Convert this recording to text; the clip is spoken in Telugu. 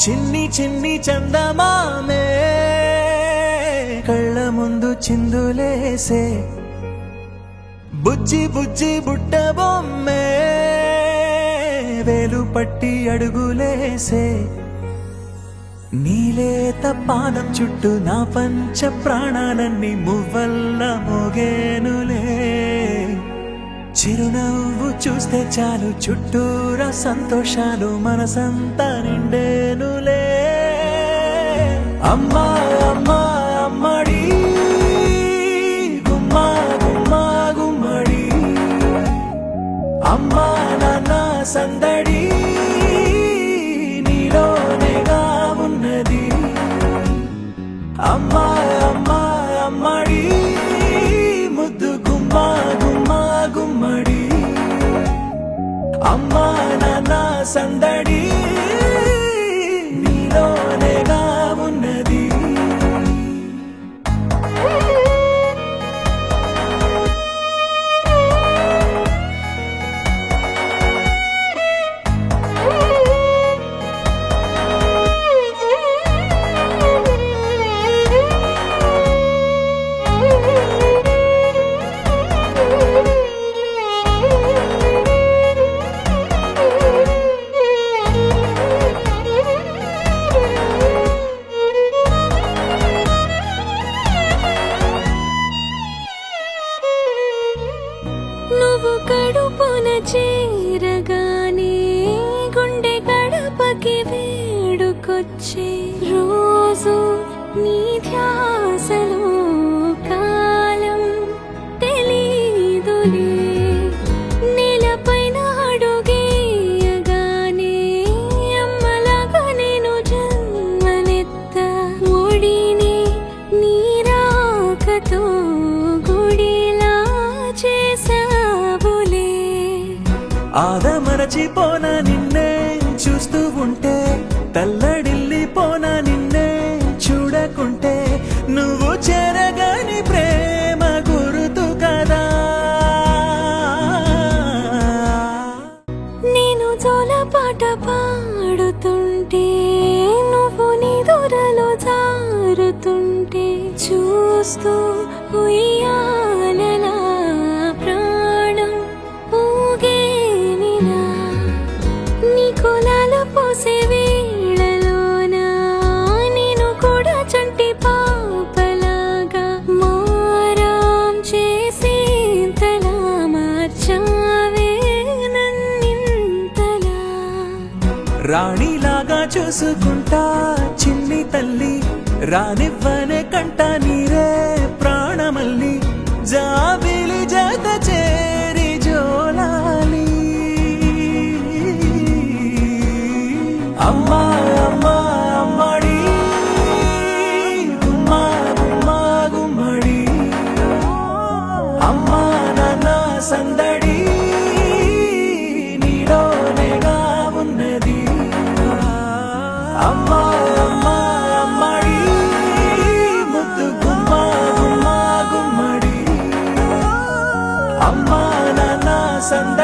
చిన్ని చిన్ని చందమామే కళ్ళ ముందు చిందులేసే బుజ్జి బుజ్జి బుట్ట బొమ్మే వేలు పట్టి అడుగులేసే నీలేత పాదం చుట్టూ నా పంచ ప్రాణాలన్నీ మువ్వల్ల మోగేనులే చిరునవ్వు చూస్తే చాలు చుట్టూరా సంతోషాలు మనసంతా నిండేనులే అమ్మా అమ్మా అమ్మడి గుమ్మా గుమ్మా గుమ్మడి అమ్మా నాన్న సందడి నీలోనేగా ఉన్నది అమ్మా అమ్మా అమ్మడి ముద్దు గుమ్మా గుమ్మా గుమ్మడి అమ్మా నాన్న సందడి నీలోనేగా ఉన్నది నువ్వు కడుపున చేరగానే గుండె గడపకి వేడుకొచ్చే రోజు నీ ధ్యాసలో కాలం తెలీదులే నేలపైన అడుగేయగానే అమ్మలాగా నేను జన్మనెత్త ఒడిని నీ రాకతో గుడిలా చేసావులే ఆదమరచిపోనా నిన్నే చూస్తూ ఉంటే తల్లడిల్లిపోనా నిన్నే చూడకుంటే నువ్వు చెరగని ప్రేమ గురుతు కదా నేను జోలపాట పాడుతుంటే నువ్వు నిదురలో జారుతుంటే చూస్తూ ఉయ్యాలలా ప్రాణం ఊగేనిలా నీ కులాల పోసే వేళలోన నేను కూడా చంటి పాపలాగా మారాం చేసేంతలా మార్చావే నన్నింతలా రాణిలాగా చూసుకుంటా చిన్ని తల్లి రానివ్వనే కంట నీరే ప్రాణమల్లి జాబిలి జత చేరి జోలాలి అమ్మా అమ్మా అమ్మడి గుమ్మా గుమ్మా గుమ్మడి అమ్మా నాన్న సందడి నీలోనేగా ఉన్నది అమ్మా అమ్మా అమ్మడి ముద్దు గుమ్మా గుమ్మా గుమ్మడి అమ్మా నాన్న సందడి